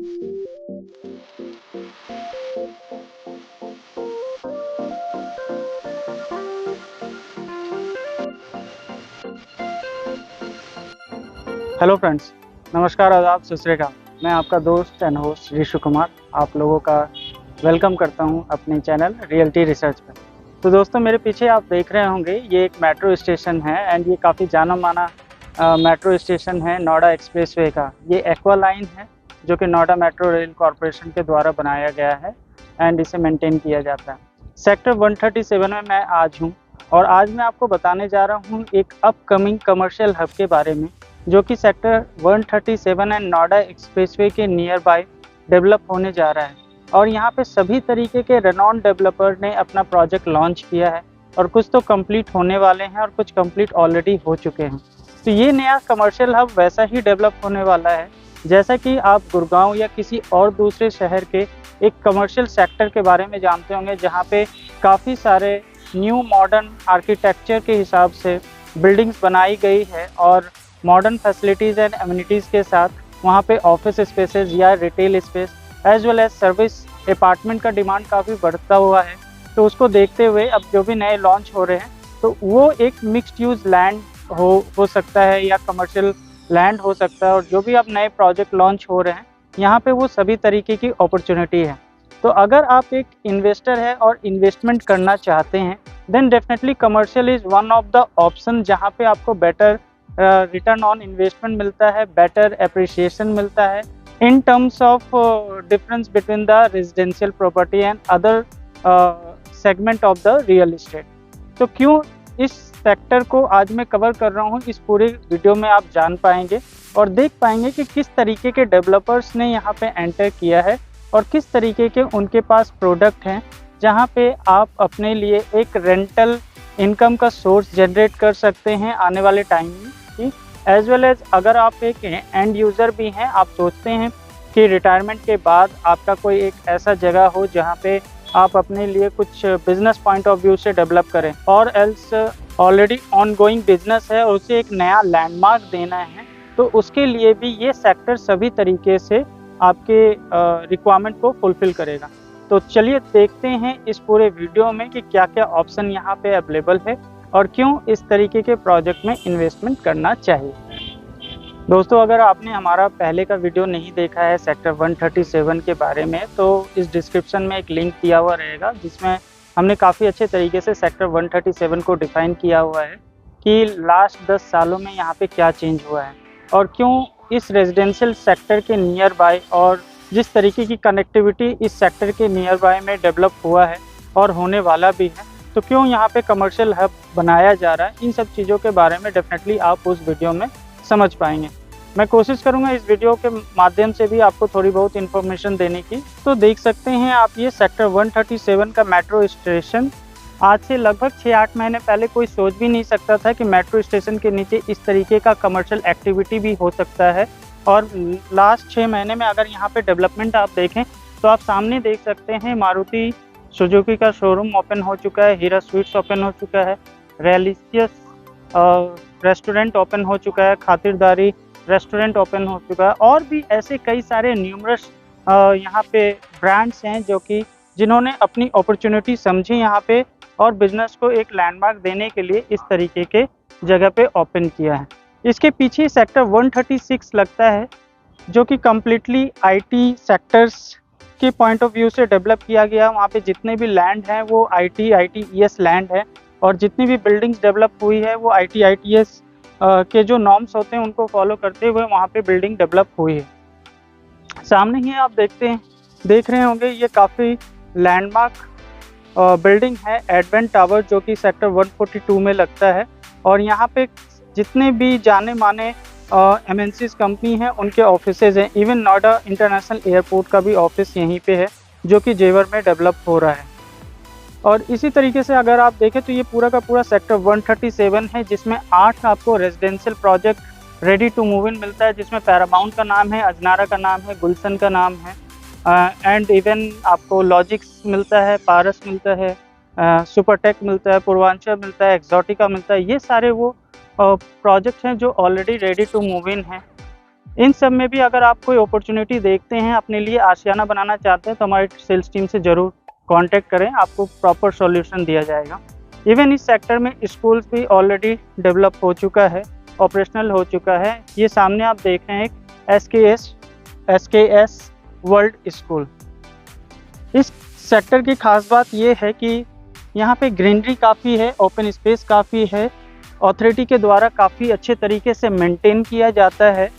Hello friends, नमस्कार, आदाब, सत श्री अकाल। मैं आपका दोस्त एंड होस्ट ऋषु कुमार आप लोगों का वेलकम करता हूं अपने चैनल रियलिटी रिसर्च पर। तो दोस्तों, मेरे पीछे आप देख रहे होंगे ये एक मेट्रो स्टेशन है एंड ये काफ़ी जाना माना मेट्रो स्टेशन है नोएडा एक्सप्रेसवे का। ये एक्वा लाइन है जो कि नोएडा मेट्रो रेल कॉरपोरेशन के द्वारा बनाया गया है एंड इसे मेंटेन किया जाता है। सेक्टर 137 में मैं आज हूँ और आज मैं आपको बताने जा रहा हूँ एक अपकमिंग कमर्शियल हब के बारे में जो कि सेक्टर 137 एंड नोएडा एक्सप्रेसवे के नियर बाय डेवलप होने जा रहा है। और यहाँ पे सभी तरीके के रेनॉन डेवलपर ने अपना प्रोजेक्ट लॉन्च किया है और कुछ तो कंप्लीट होने वाले हैं और कुछ कंप्लीट ऑलरेडी हो चुके हैं। तो ये नया कमर्शियल हब वैसा ही डेवलप होने वाला है जैसा कि आप गुड़गांव या किसी और दूसरे शहर के एक कमर्शियल सेक्टर के बारे में जानते होंगे, जहाँ पे काफ़ी सारे न्यू मॉडर्न आर्किटेक्चर के हिसाब से बिल्डिंग्स बनाई गई है और मॉडर्न फैसिलिटीज़ एंड एमिनिटीज़ के साथ वहाँ पे ऑफिस स्पेसेस या retail space as well as service apartment का डिमांड काफ़ी बढ़ता हुआ है। तो उसको देखते हुए अब जो भी नए लॉन्च हो रहे हैं तो वो एक मिक्स्ड यूज़ लैंड हो सकता है या कमर्शियल लैंड हो सकता है। और जो भी अब नए प्रोजेक्ट लॉन्च हो रहे हैं यहाँ पे वो सभी तरीके की अपॉर्चुनिटी है। तो अगर आप एक इन्वेस्टर है और इन्वेस्टमेंट करना चाहते हैं then definitely commercial is one of the option जहाँ पे आपको बेटर रिटर्न ऑन इन्वेस्टमेंट मिलता है, बेटर एप्रिसिएशन मिलता है in terms of difference between the residential property and other segment of the real estate. तो क्यों इस सेक्टर को आज मैं कवर कर रहा हूँ, इस पूरे वीडियो में आप जान पाएंगे और देख पाएंगे कि किस तरीके के डेवलपर्स ने यहाँ पे एंटर किया है और किस तरीके के उनके पास प्रोडक्ट हैं जहाँ पे आप अपने लिए एक रेंटल इनकम का सोर्स जनरेट कर सकते हैं आने वाले टाइम में। एज वेल एज अगर आप एक एंड यूज़र भी हैं, आप सोचते हैं कि रिटायरमेंट के बाद आपका कोई एक ऐसा जगह हो जहाँ पे आप अपने लिए कुछ बिजनेस पॉइंट ऑफ व्यू से डेवलप करें और else already on going business है और उसे एक नया लैंडमार्क देना है, तो उसके लिए भी ये सेक्टर सभी तरीके से आपके रिक्वायरमेंट को फुलफ़िल करेगा। तो चलिए देखते हैं इस पूरे वीडियो में कि क्या क्या ऑप्शन यहाँ पे अवेलेबल है और क्यों इस तरीके के प्रोजेक्ट में इन्वेस्टमेंट करना चाहिए। दोस्तों, अगर आपने हमारा पहले का वीडियो नहीं देखा है सेक्टर 137 के बारे में तो इस डिस्क्रिप्शन में एक लिंक दिया हुआ रहेगा जिसमें हमने काफ़ी अच्छे तरीके से सेक्टर 137 को डिफ़ाइन किया हुआ है कि लास्ट 10 सालों में यहाँ पे क्या चेंज हुआ है और क्यों इस रेजिडेंशियल सेक्टर के नियर बाय और जिस तरीके की कनेक्टिविटी इस सेक्टर के नियर बाय में डेवलप हुआ है और होने वाला भी है, तो क्यों यहाँ पे कमर्शियल हब बनाया जा रहा है, इन सब चीज़ों के बारे में डेफिनेटली आप उस वीडियो में समझ पाएंगे। मैं कोशिश करूँगा इस वीडियो के माध्यम से भी आपको थोड़ी बहुत इन्फॉर्मेशन देने की। तो देख सकते हैं आप ये सेक्टर 137 का मेट्रो स्टेशन आज से लगभग 6-8 महीने पहले कोई सोच भी नहीं सकता था कि मेट्रो स्टेशन के नीचे इस तरीके का कमर्शियल एक्टिविटी भी हो सकता है। और लास्ट 6 महीने में अगर यहाँ पे डेवलपमेंट आप देखें तो आप सामने देख सकते हैं मारुति सुजुकी का शोरूम ओपन हो चुका है, हीरा स्वीट्स ओपन हो चुका है, रेलिशियस रेस्टोरेंट ओपन हो चुका है, खातिरदारी रेस्टोरेंट ओपन हो चुका है और भी ऐसे कई सारे न्यूमरस यहाँ पे ब्रांड्स हैं जो कि जिन्होंने अपनी अपॉर्चुनिटी समझी यहाँ पे और बिजनेस को एक लैंडमार्क देने के लिए इस तरीके के जगह पे ओपन किया है। इसके पीछे सेक्टर 136 लगता है जो कि कम्प्लीटली आईटी सेक्टर्स के पॉइंट ऑफ व्यू से डेवलप किया गया। वहाँ पे जितने भी लैंड हैं वो ITES लैंड है और जितनी भी बिल्डिंग्स डेवलप हुई है वो ITES के जो नॉर्म्स होते हैं उनको फॉलो करते हुए वहाँ पे बिल्डिंग डेवलप हुई है। सामने ही आप देख रहे होंगे ये काफ़ी लैंडमार्क बिल्डिंग है एडवेंट टावर जो कि सेक्टर 142 में लगता है और यहाँ पे जितने भी जाने माने MNCs कंपनी हैं उनके ऑफिसेज हैं। इवन नोएडा इंटरनेशनल एयरपोर्ट का भी ऑफिस यहीं पे है जो कि जेवर में डेवलप हो रहा है। और इसी तरीके से अगर आप देखें तो ये पूरा का पूरा सेक्टर 137 है जिसमें 8 आपको residential project ready to move in मिलता है, जिसमें पैरामाउंट का नाम है, अजनारा का नाम है, गुलशन का नाम है एंड इवन आपको लॉजिक्स मिलता है, पारस मिलता है, सुपरटेक मिलता है, पूर्वांचल मिलता है, एक्सोटिका मिलता है। ये सारे वो प्रोजेक्ट हैं जो already ready to move in हैं इन सब में भी अगर आप कोई अपॉर्चुनिटी देखते हैं, अपने लिए आशियाना बनाना चाहते हैं, तो हमारी सेल्स टीम से ज़रूर कांटेक्ट करें, आपको प्रॉपर सॉल्यूशन दिया जाएगा। इवन इस सेक्टर में स्कूल्स भी ऑलरेडी डेवलप हो चुका है, ऑपरेशनल हो चुका है। ये सामने आप देख रहे हैं एक SKS वर्ल्ड स्कूल। इस सेक्टर की खास बात ये है कि यहाँ पे ग्रीनरी काफ़ी है, ओपन स्पेस काफ़ी है, अथॉरिटी के द्वारा काफ़ी अच्छे तरीके से मेंटेन किया जाता है।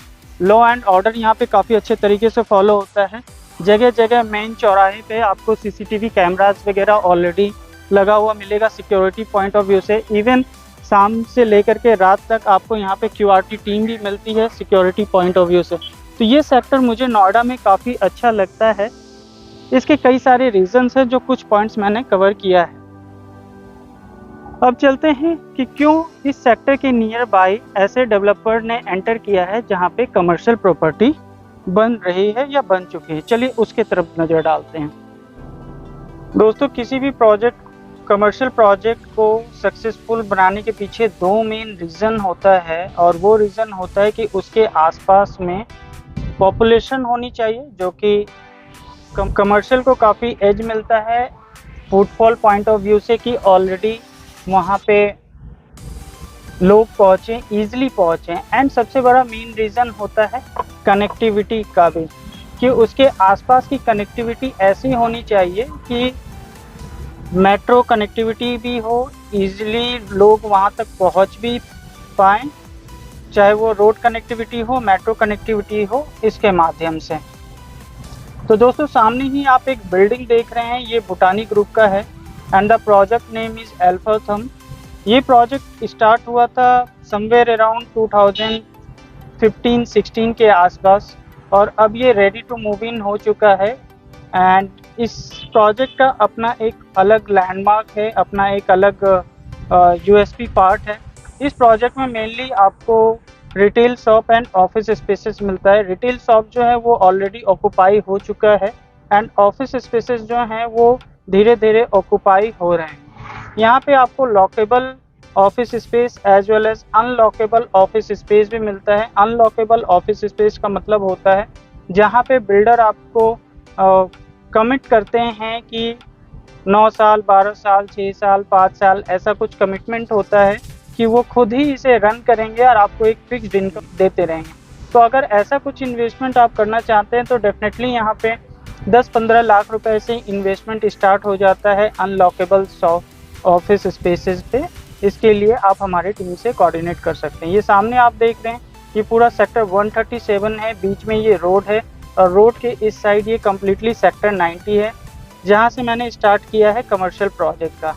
लॉ एंड ऑर्डर यहाँ पे काफ़ी अच्छे तरीके से फॉलो होता है। जगह जगह मेन चौराहे पे आपको CCTV कैमरास वगैरह ऑलरेडी लगा हुआ मिलेगा सिक्योरिटी पॉइंट ऑफ व्यू से। इवन शाम से लेकर के रात तक आपको यहाँ पे QRT टीम भी मिलती है सिक्योरिटी पॉइंट ऑफ व्यू से। तो ये सेक्टर मुझे नोएडा में काफ़ी अच्छा लगता है। इसके कई सारे रीजंस हैं जो कुछ पॉइंट्स मैंने कवर किया है। अब चलते हैं कि क्यों इस सेक्टर के नियर बाय ऐसे डेवलपर ने एंटर किया है जहां पे कमर्शियल प्रॉपर्टी बन रही है या बन चुकी है। चलिए उसके तरफ नज़र डालते हैं। दोस्तों, किसी भी कमर्शियल प्रोजेक्ट को सक्सेसफुल बनाने के पीछे दो मेन रीज़न होता है, और वो रीज़न होता है कि उसके आसपास में पॉपुलेशन होनी चाहिए, जो कि कमर्शियल को काफ़ी एज मिलता है फुटफॉल पॉइंट ऑफ व्यू से कि ऑलरेडी वहाँ पे लोग पहुँचें, ईजिली पहुँचें। एंड सबसे बड़ा मेन रीज़न होता है कनेक्टिविटी का भी, कि उसके आसपास की कनेक्टिविटी ऐसी होनी चाहिए कि मेट्रो कनेक्टिविटी भी हो, ईजिली लोग वहाँ तक पहुँच भी पाएँ, चाहे वो रोड कनेक्टिविटी हो, मेट्रो कनेक्टिविटी हो, इसके माध्यम से। तो दोस्तों, सामने ही आप एक बिल्डिंग देख रहे हैं, ये भूटानी ग्रुप का है and the project name is Alphathum. ये प्रोजेक्ट स्टार्ट हुआ था समवेयर अराउंड 2015-16 के आसपास, और अब ये रेडी टू मूव इन हो चुका है। एंड इस प्रोजेक्ट का अपना एक अलग लैंडमार्क है, अपना एक अलग USP पार्ट है। इस प्रोजेक्ट में मेनली आपको retail shop and office spaces मिलता है। रिटेल शॉप जो है वो ऑलरेडी ऑक्यूपाई हो चुका है, एंड ऑफिस स्पेसेस जो हैं वो धीरे धीरे ऑक्यूपाई हो रहे हैं। यहाँ पे आपको lockable office space as well as unlockable office space भी मिलता है। अनलॉकेबल ऑफिस स्पेस का मतलब होता है जहाँ पे बिल्डर आपको कमिट करते हैं कि 9 साल, 12 साल, 6 साल, 5 साल, ऐसा कुछ कमिटमेंट होता है कि वो खुद ही इसे रन करेंगे और आपको एक फिक्स्ड इनकम देते रहेंगे। तो अगर ऐसा कुछ इन्वेस्टमेंट आप करना चाहते हैं तो डेफिनेटली यहाँ पे 10-15 लाख रुपए से इन्वेस्टमेंट स्टार्ट हो जाता है अनलॉकेबल ऑफिस स्पेसेस पे। इसके लिए आप हमारी टीम से कोऑर्डिनेट कर सकते हैं। ये सामने आप देख रहे हैं, ये पूरा सेक्टर 137 है, बीच में ये रोड है, और रोड के इस साइड ये कम्प्लीटली सेक्टर 90 है, जहाँ से मैंने स्टार्ट किया है कमर्शियल प्रोजेक्ट का।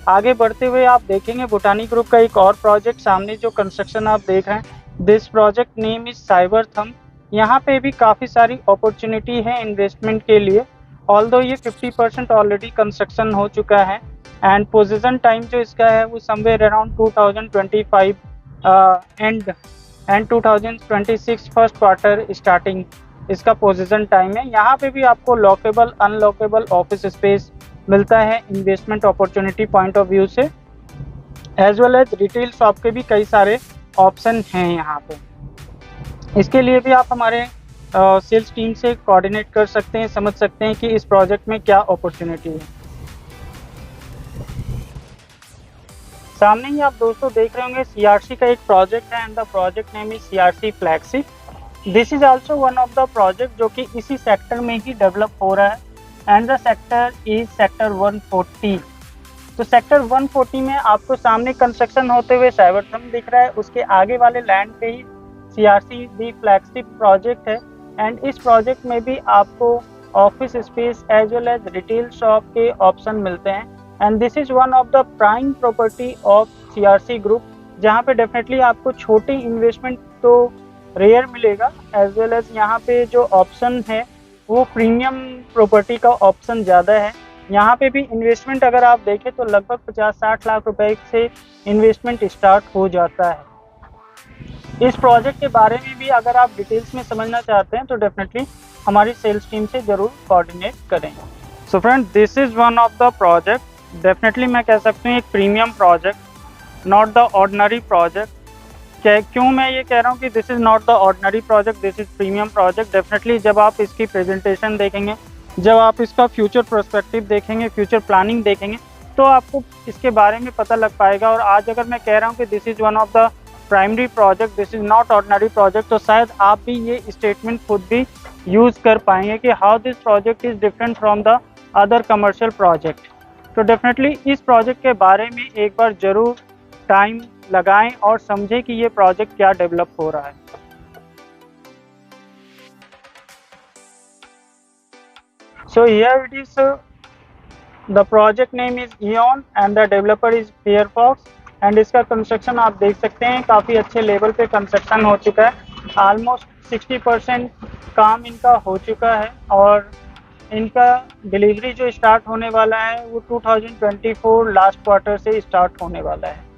आगे बढ़ते हुए आप देखेंगे भूटानी ग्रुप का एक और प्रोजेक्ट, सामने जो कंस्ट्रक्शन आप देख रहे हैं, दिस प्रोजेक्ट नेम इज साइबरथम। यहाँ पे भी काफ़ी सारी अपॉर्चुनिटी है इन्वेस्टमेंट के लिए। ऑल्दो ये 50% ऑलरेडी कंस्ट्रक्शन हो चुका है, एंड पोजीशन टाइम जो इसका है वो somewhere around 2025 and 2026 first quarter starting इसका पोजीशन टाइम है। यहाँ पे भी आपको लॉकेबल अनलॉकेबल ऑफिस स्पेस मिलता है investment opportunity point of view से, as well as retail shop के भी कई सारे ऑप्शन हैं यहाँ पे। इसके लिए भी आप हमारे सेल्स टीम से कोऑर्डिनेट कर सकते हैं, समझ सकते हैं कि इस प्रोजेक्ट में क्या अपॉर्चुनिटी है। सामने ही आप दोस्तों देख रहे होंगे CRC का एक प्रोजेक्ट है, and the project name is CRC flagship. This is also one of the project जो कि इसी सेक्टर में ही डेवलप हो रहा है, and the sector is sector 140। तो सेक्टर 140 में आपको सामने कंस्ट्रक्शन होते हुए साइबरथम दिख रहा है, उसके आगे वाले लैंड पे ही CRC दी फ्लैगशिप प्रोजेक्ट है। एंड इस प्रोजेक्ट में भी आपको office space as well as retail shop के ऑप्शन मिलते हैं, and this is one of the prime property of CRC group, जहाँ पे डेफिनेटली आपको छोटी इन्वेस्टमेंट तो रेयर मिलेगा, एज वेल एज यहाँ पे जो ऑप्शन है वो प्रीमियम प्रॉपर्टी का ऑप्शन ज़्यादा है। यहाँ पे भी इन्वेस्टमेंट अगर आप देखें तो लगभग 50-60 लाख रुपए से इन्वेस्टमेंट स्टार्ट हो जाता है। इस प्रोजेक्ट के बारे में भी अगर आप डिटेल्स में समझना चाहते हैं तो डेफिनेटली हमारी सेल्स टीम से ज़रूर कोऑर्डिनेट करें। So friend, this is one of the project, definitely मैं कह सकती हूँ एक premium project, not the ordinary project. क्यों मैं ये कह रहा हूँ कि this is not the ordinary project, this is premium project. Definitely जब आप इसकी प्रेजेंटेशन देखेंगे, जब आप इसका फ्यूचर पर्सपेक्टिव देखेंगे, फ्यूचर प्लानिंग देखेंगे, तो आपको इसके बारे में पता लग पाएगा। और आज अगर मैं कह रहा हूँ कि this is one of the primary project, this is not ordinary project, तो शायद आप भी ये स्टेटमेंट खुद भी यूज़ कर पाएंगे कि how this project is different from the other commercial project. तो डेफिनेटली इस प्रोजेक्ट के बारे में एक बार ज़रूर टाइम लगाएं और समझें कि ये प्रोजेक्ट क्या डेवलप हो रहा है। So here it is, the project name is Eon and the developer is Firefox and इसका कंस्ट्रक्शन आप देख सकते हैं काफ़ी अच्छे लेवल पे कंस्ट्रक्शन हो चुका है। ऑलमोस्ट 60% काम इनका हो चुका है और इनका डिलीवरी जो स्टार्ट होने वाला है वो 2024 लास्ट क्वार्टर से स्टार्ट होने वाला है।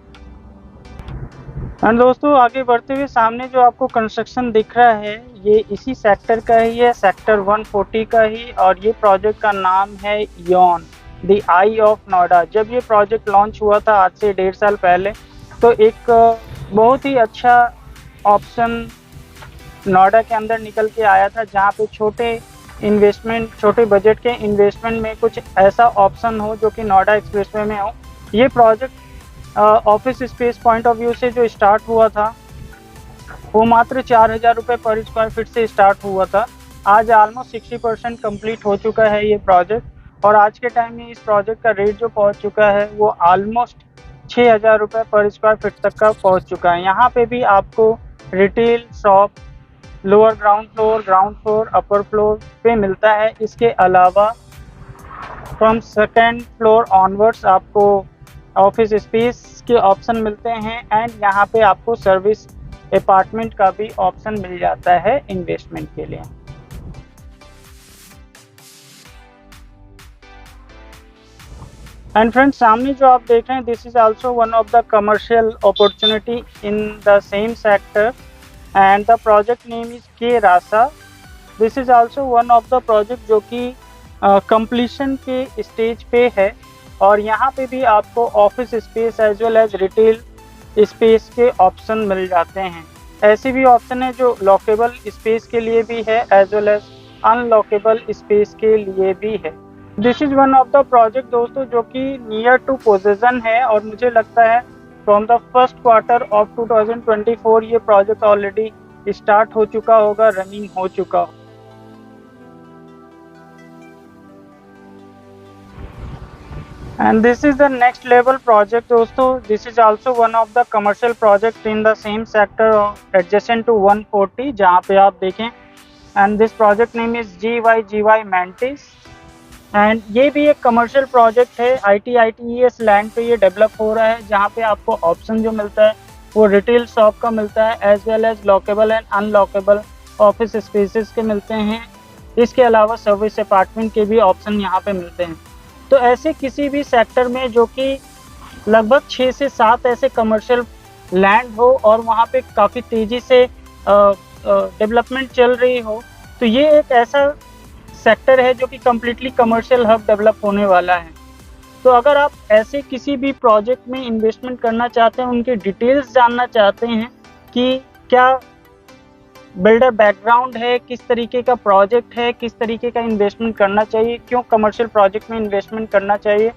एंड दोस्तों आगे बढ़ते हुए सामने जो आपको कंस्ट्रक्शन दिख रहा है ये इसी सेक्टर का ही है, सेक्टर 140 का ही, और ये प्रोजेक्ट का नाम है ion the I of Noida. जब ये प्रोजेक्ट लॉन्च हुआ था आज से 1.5 साल पहले, तो एक बहुत ही अच्छा ऑप्शन नोएडा के अंदर निकल के आया था, जहाँ पे छोटे इन्वेस्टमेंट, छोटे बजट के इन्वेस्टमेंट में कुछ ऐसा ऑप्शन हो जो कि नोएडा एक्सप्रेसवे में हो। ये project office space point of view से जो स्टार्ट हुआ था वो मात्र 4,000 रुपये पर स्क्वायर फीट से स्टार्ट हुआ था। आज ऑलमोस्ट 60% कंप्लीट हो चुका है ये प्रोजेक्ट और आज के टाइम में इस प्रोजेक्ट का रेट जो पहुंच चुका है वो ऑलमोस्ट 6,000 रुपये पर स्क्वायर फीट तक का पहुंच चुका है। यहाँ पे भी आपको retail shop lower ground floor, upper floor पे मिलता है। इसके अलावा फ्रॉम सेकेंड फ्लोर ऑनवर्ड्स आपको ऑफिस स्पेस के ऑप्शन मिलते हैं एंड यहाँ पे आपको सर्विस अपार्टमेंट का भी ऑप्शन मिल जाता है इन्वेस्टमेंट के लिए। एंड फ्रेंड्स सामने जो आप देख रहे हैं this is also one of the commercial opportunity in the same sector and the project name is के रासा। This is also one of the project जो कि कंप्लीशन के स्टेज पे है और यहाँ पे भी आपको office space as well as retail space के ऑप्शन मिल जाते हैं। ऐसे भी ऑप्शन है जो लॉकेबल स्पेस के लिए भी है एज वेल एज अनलॉकेबल स्पेस के लिए भी है। This is one of the project दोस्तों जो कि नियर टू पोजीशन है और मुझे लगता है from the first quarter of 2024 ये प्रोजेक्ट ऑलरेडी स्टार्ट हो चुका होगा, रनिंग हो चुका होगा। And this is the next level project दोस्तों। This is also one of the commercial project in the same sector adjacent to 140 जहाँ पे आप देखें and this project name is GYGY Mantis and ये भी एक commercial project है। ITES land पे ये डेवलप हो रहा है जहाँ पे आपको ऑप्शन जो मिलता है वो रिटेल शॉप का मिलता है as well as lockable and unlockable office spaces के मिलते हैं। इसके अलावा सर्विस अपार्टमेंट के भी ऑप्शन यहाँ पे मिलते हैं। तो ऐसे किसी भी सेक्टर में जो कि लगभग 6 से 7 ऐसे कमर्शियल लैंड हो और वहाँ पे काफ़ी तेज़ी से डेवलपमेंट चल रही हो, तो ये एक ऐसा सेक्टर है जो कि कम्प्लीटली कमर्शियल हब डेवलप होने वाला है। तो अगर आप ऐसे किसी भी प्रोजेक्ट में इन्वेस्टमेंट करना चाहते हैं, उनके डिटेल्स जानना चाहते हैं कि क्या बिल्डर बैकग्राउंड है, किस तरीके का प्रोजेक्ट है, किस तरीके का इन्वेस्टमेंट करना चाहिए, क्यों कमर्शियल प्रोजेक्ट में इन्वेस्टमेंट करना चाहिए,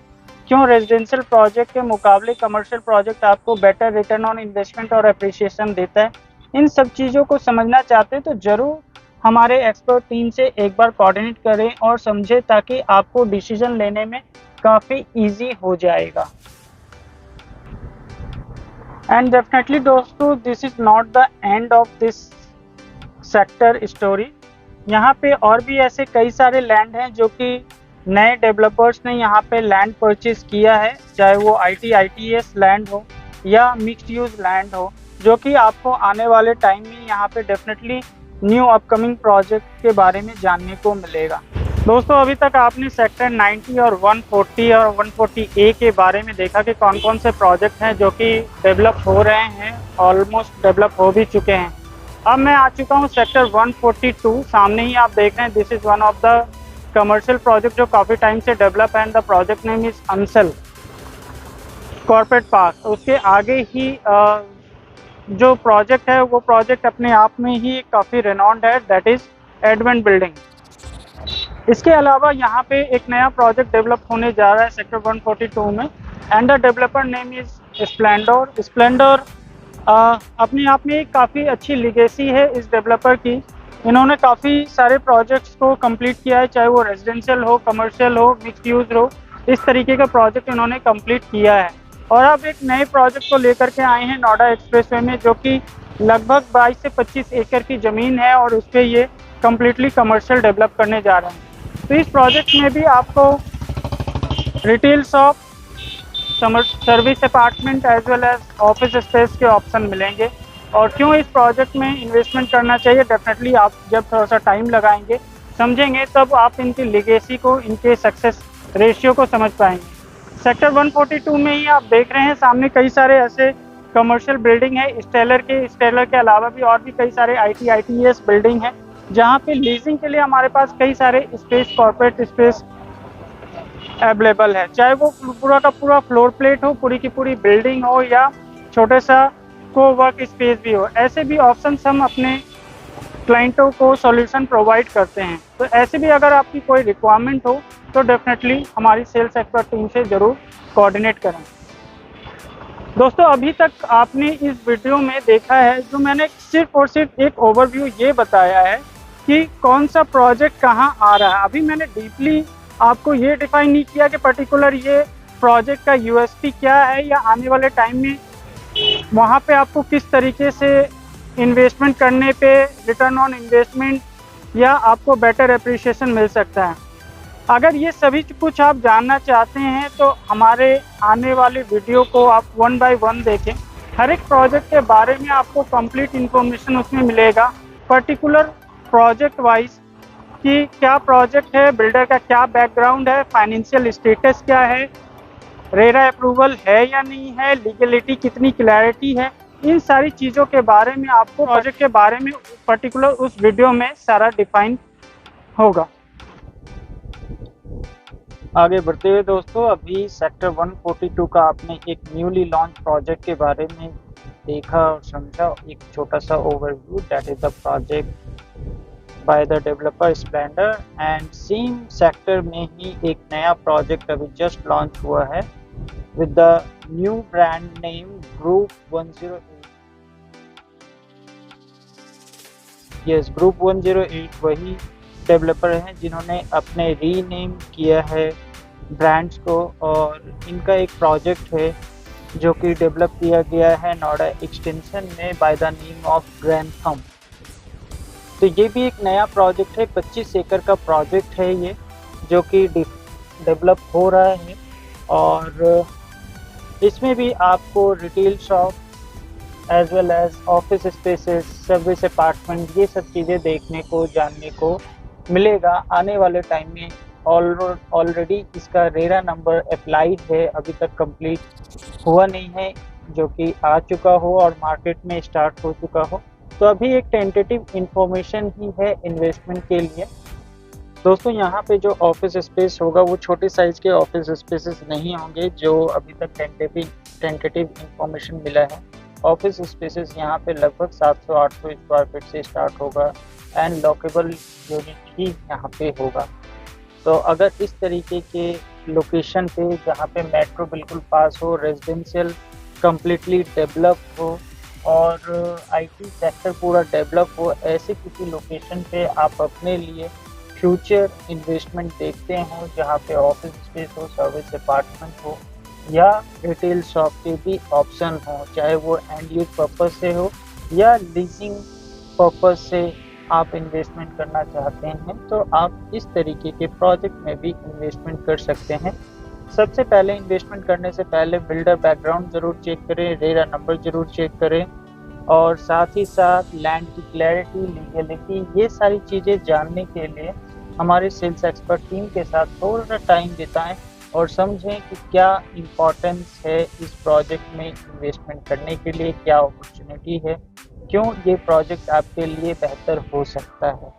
क्यों रेजिडेंशियल प्रोजेक्ट के मुकाबले कमर्शियल प्रोजेक्ट आपको बेटर रिटर्न ऑन इन्वेस्टमेंट और अप्रिसिएशन देता है, इन सब चीज़ों को समझना चाहते हैं तो ज़रूर हमारे एक्सपर्ट टीम से एक बार कोऑर्डिनेट करें और समझें ताकि आपको डिसीजन लेने में काफ़ी ईजी हो जाएगा। एंड डेफिनेटली दोस्तों this is not the end of this sector story. यहाँ पे और भी ऐसे कई सारे लैंड हैं जो कि नए डेवलपर्स ने यहाँ पे लैंड परचेज किया है, चाहे वो ITES लैंड हो या मिक्स्ड यूज लैंड हो, जो कि आपको आने वाले टाइम में यहाँ पे डेफिनेटली न्यू अपकमिंग प्रोजेक्ट के बारे में जानने को मिलेगा। दोस्तों अभी तक आपने सेक्टर 90 और 140 और 140A के बारे में देखा कि कौन कौन से प्रोजेक्ट हैं जो कि डेवलप हो रहे हैं, ऑलमोस्ट डेवलप हो भी चुके हैं। अब मैं आ चुका हूँ सेक्टर 142। सामने ही आप देख रहे हैं this is one of the commercial project जो काफ़ी टाइम से डेवलप है and the project name is Ansal corporate park. उसके आगे ही जो प्रोजेक्ट है वो प्रोजेक्ट अपने आप में ही काफ़ी रेनॉन्ड है, दैट इज़ एडवेंट बिल्डिंग। इसके अलावा यहाँ पे एक नया प्रोजेक्ट डेवलप होने जा रहा है सेक्टर 142 में, and the developer name is Splendor. Splendor अपने आप में काफ़ी अच्छी लिगेसी है इस डेवलपर की। इन्होंने काफ़ी सारे प्रोजेक्ट्स को कंप्लीट किया है, चाहे वो रेजिडेंशियल हो, कमर्शियल हो, मिक्स यूज़ हो, इस तरीके का प्रोजेक्ट इन्होंने कंप्लीट किया है। और अब एक नए प्रोजेक्ट को लेकर के आए हैं नोएडा एक्सप्रेसवे में, जो कि लगभग 22 से 25 एकड़ की ज़मीन है और उस पर ये कम्प्लीटली कमर्शियल डेवलप करने जा रहे हैं। तो इस प्रोजेक्ट में भी आपको retail shop, service apartment as well as office space के ऑप्शन मिलेंगे। और क्यों इस प्रोजेक्ट में इन्वेस्टमेंट करना चाहिए, डेफिनेटली आप जब थोड़ा सा टाइम लगाएंगे, समझेंगे, तब आप इनकी लिगेसी को, इनके सक्सेस रेशियो को समझ पाएंगे। सेक्टर 142 में ही आप देख रहे हैं सामने कई सारे ऐसे कमर्शियल बिल्डिंग है। स्टेलर के अलावा भी और भी कई सारे ITES बिल्डिंग है, जहाँ पे लीजिंग के लिए हमारे पास कई सारे स्पेस, कॉर्पोरेट स्पेस अवेलेबल है, चाहे वो पूरा का पूरा फ्लोर प्लेट हो, पूरी की पूरी बिल्डिंग हो, या छोटे सा को वर्क स्पेस भी हो। ऐसे भी ऑप्शंस हम अपने क्लाइंटों को सॉल्यूशन प्रोवाइड करते हैं। तो ऐसे भी अगर आपकी कोई रिक्वायरमेंट हो तो डेफिनेटली हमारी सेल्स एक्सपर्ट टीम से ज़रूर कोऑर्डिनेट करें। दोस्तों, अभी तक आपने इस वीडियो में देखा है, जो मैंने सिर्फ और सिर्फ एक ओवरव्यू ये बताया है कि कौन सा प्रोजेक्ट कहाँ आ रहा है। अभी मैंने डीपली आपको ये डिफाइन नहीं किया कि पर्टिकुलर ये प्रोजेक्ट का USP क्या है, या आने वाले टाइम में वहाँ पे आपको किस तरीके से इन्वेस्टमेंट करने पे रिटर्न ऑन इन्वेस्टमेंट या आपको बेटर एप्रिसिएशन मिल सकता है। अगर ये सभी कुछ आप जानना चाहते हैं तो हमारे आने वाले वीडियो को आप 1 बाय 1 देखें। हर एक प्रोजेक्ट के बारे में आपको कंप्लीट इन्फॉर्मेशन उसमें मिलेगा, पर्टिकुलर प्रोजेक्ट वाइज कि क्या प्रोजेक्ट है, बिल्डर का क्या बैकग्राउंड है, फाइनेंशियल स्टेटस क्या है, रेरा अप्रूवल है या नहीं है, लीगलिटी कितनी क्लैरिटी है, इन सारी चीज़ों के बारे में आपको प्रोजेक्ट के बारे में पर्टिकुलर उस वीडियो में सारा डिफाइन होगा। आगे बढ़ते हुए दोस्तों, अभी सेक्टर 142 का आपने एक न्यूली लॉन्च प्रोजेक्ट के बारे में देखा और समझा। एक छोटा सा overview, that is the project by the developer Splendor. And same sector में ही एक नया प्रोजेक्ट अभी जस्ट लॉन्च हुआ है with the new brand name Group 108। yes, Group 108 वही डेवलपर हैं जिन्होंने अपने रीनेम किया है ब्रांड्स को, और इनका एक प्रोजेक्ट है जो कि डेवलप किया गया है नोएडा एक्सटेंशन में बाय द नेम ऑफ ग्रैंथम। तो ये भी एक नया प्रोजेक्ट है, 25 एकड़ का प्रोजेक्ट है ये, जो कि डेवलप हो रहा है। और इसमें भी आपको retail shop as well as office spaces, service apartment, ये सब चीज़ें देखने को, जानने को मिलेगा आने वाले टाइम में। ऑलरेडी इसका रेरा नंबर अप्लाइड है, अभी तक कंप्लीट हुआ नहीं है, जो कि आ चुका हो और मार्केट में स्टार्ट हो चुका हो। तो अभी एक टेंटेटिव इंफॉर्मेशन ही है इन्वेस्टमेंट के लिए। दोस्तों, यहाँ पे जो ऑफिस स्पेस होगा वो छोटे साइज़ के ऑफिस स्पेसेस नहीं होंगे, जो अभी तक टेंटेटिव इंफॉर्मेशन मिला है। ऑफिस स्पेसेस यहाँ पे लगभग 700-800 स्क्वायर फीट से स्टार्ट होगा, एंड लॉकेबल यूनिट ही यहाँ पे होगा। तो अगर इस तरीके के लोकेशन पे जहाँ पे मेट्रो बिल्कुल पास हो, रेजिडेंशियल कम्प्लीटली डेवलप हो और IT सेक्टर पूरा डेवलप हो, ऐसे किसी लोकेशन पे आप अपने लिए फ्यूचर इन्वेस्टमेंट देखते हो, जहाँ पे ऑफिस स्पेस हो, सर्विस अपार्टमेंट हो, या रिटेल शॉप के भी ऑप्शन हो, चाहे वो एंड यूज पर्पज से हो या लीजिंग पर्पज से आप इन्वेस्टमेंट करना चाहते हैं, तो आप इस तरीके के प्रोजेक्ट में भी इन्वेस्टमेंट कर सकते हैं। सबसे पहले इन्वेस्टमेंट करने से पहले बिल्डर बैकग्राउंड ज़रूर चेक करें, रेरा नंबर ज़रूर चेक करें, और साथ ही साथ लैंड की क्लैरिटी, लीगलिटी, ये सारी चीज़ें जानने के लिए हमारे सेल्स एक्सपर्ट टीम के साथ थोड़ा टाइम बिताएं और समझें कि क्या इम्पोर्टेंस है इस प्रोजेक्ट में इन्वेस्टमेंट करने के लिए, क्या अपॉर्चुनिटी है, क्यों ये प्रोजेक्ट आपके लिए बेहतर हो सकता है।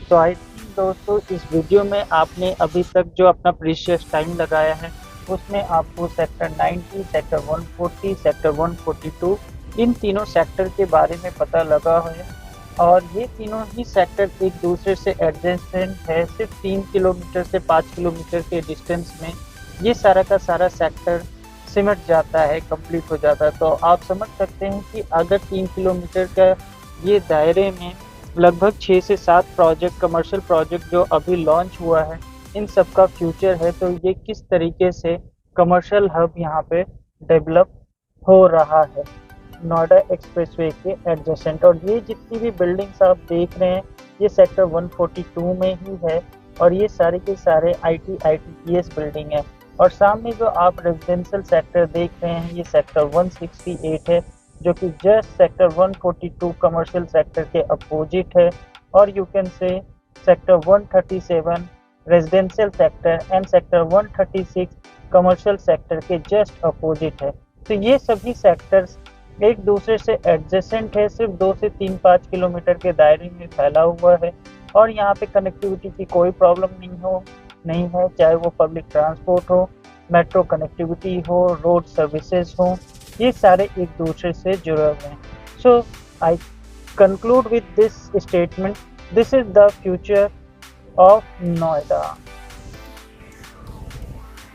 तो आई थिंक दोस्तों, इस वीडियो में आपने अभी तक जो अपना प्रीशियस टाइम लगाया है, उसमें आपको सेक्टर 90, सेक्टर 140, सेक्टर 142 इन तीनों सेक्टर के बारे में पता लगा है और ये तीनों ही सेक्टर एक दूसरे से एडजेसेंट है। सिर्फ 3 किलोमीटर से 5 किलोमीटर के डिस्टेंस में ये सारा का सारा सेक्टर सिमट जाता है, कंप्लीट हो जाता है। तो आप समझ सकते हैं कि अगर 3 किलोमीटर का ये दायरे में लगभग 6 से 7 प्रोजेक्ट, कमर्शियल प्रोजेक्ट जो अभी लॉन्च हुआ है, इन सब का फ्यूचर है, तो ये किस तरीके से कमर्शियल हब यहाँ पे डेवलप हो रहा है नोएडा एक्सप्रेसवे के एडजेसेंट। और ये जितनी भी बिल्डिंग्स आप देख रहे हैं ये सेक्टर 142 में ही है और ये सारे के सारे ITPS बिल्डिंग है। और सामने जो आप रेजिडेंशियल सेक्टर देख रहे हैं ये सेक्टर 168 है, जो कि जस्ट सेक्टर 142 कमर्शियल सेक्टर के अपोजिट है। और you can say sector 137 residential sector and sector 136 commercial sector के जस्ट अपोजिट है। तो ये सभी सेक्टर्स एक दूसरे से एडजेसेंट है, सिर्फ 2 से 3-5 किलोमीटर के दायरे में फैला हुआ है और यहाँ पे कनेक्टिविटी की कोई प्रॉब्लम नहीं है, चाहे वो पब्लिक ट्रांसपोर्ट हो, मेट्रो कनेक्टिविटी हो, रोड सर्विसेज हो, ये सारे एक दूसरे से जुड़े हुए हैं। So I conclude with this statement, this is the future of Noida.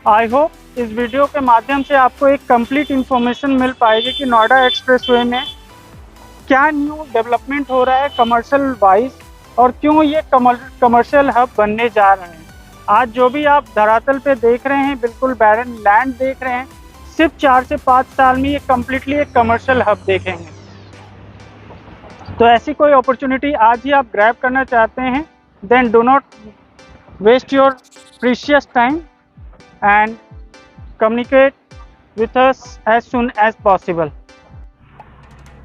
I hope इस वीडियो के माध्यम से आपको एक कंप्लीट इंफॉर्मेशन मिल पाएगी कि नोएडा एक्सप्रेसवे में क्या न्यू डेवलपमेंट हो रहा है कमर्शियल वाइज और क्यों ये कमर्शियल हब बनने जा रहे हैं। आज जो भी आप धरातल पे देख रहे हैं बिल्कुल बैरन लैंड देख रहे हैं, सिर्फ 4 से 5 साल में ये कम्प्लीटली एक कमर्शियल हब देखेंगे। तो ऐसी कोई अपॉर्चुनिटी आज ही आप ग्रैब करना चाहते हैं, then do not waste your precious time and communicate with us as soon as possible.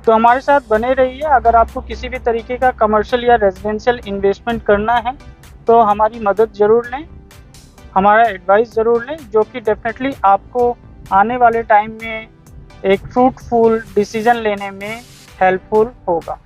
तो हमारे साथ बने रहिए। अगर आपको किसी भी तरीके का कमर्शियल या रेजिडेंशियल इन्वेस्टमेंट करना है तो हमारी मदद ज़रूर लें, हमारा एडवाइस ज़रूर लें, जो कि डेफिनेटली आपको आने वाले टाइम में एक फ्रूटफुल डिसीजन लेने में हेल्पफुल होगा।